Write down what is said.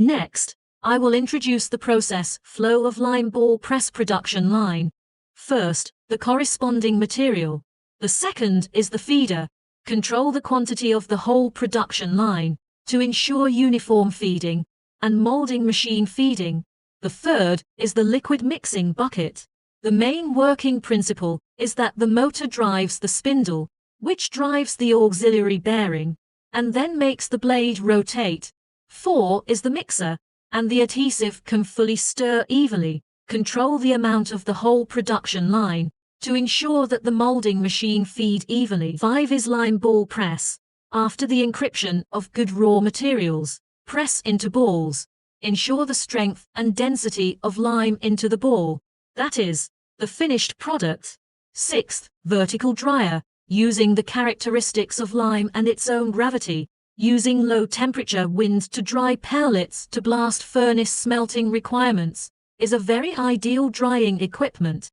Next, I will introduce the process flow of lime ball press production line. First, the corresponding material. The second is the feeder. Control the quantity of the whole production line to ensure uniform feeding and molding machine feeding. The third is the liquid mixing bucket. The main working principle is that the motor drives the spindle, which drives the auxiliary bearing, and then makes the blade rotate. 4 is the mixer, and the adhesive can fully stir evenly. Control the amount of the whole production line to ensure that the molding machine feed evenly. 5 is lime ball press. After the encryption of good raw materials, press into balls. Ensure the strength and density of lime into the ball, that is, the finished product. 6th, vertical dryer. Using the characteristics of lime and its own gravity, using low temperature wind to dry pellets to blast furnace smelting requirements, is a very ideal drying equipment.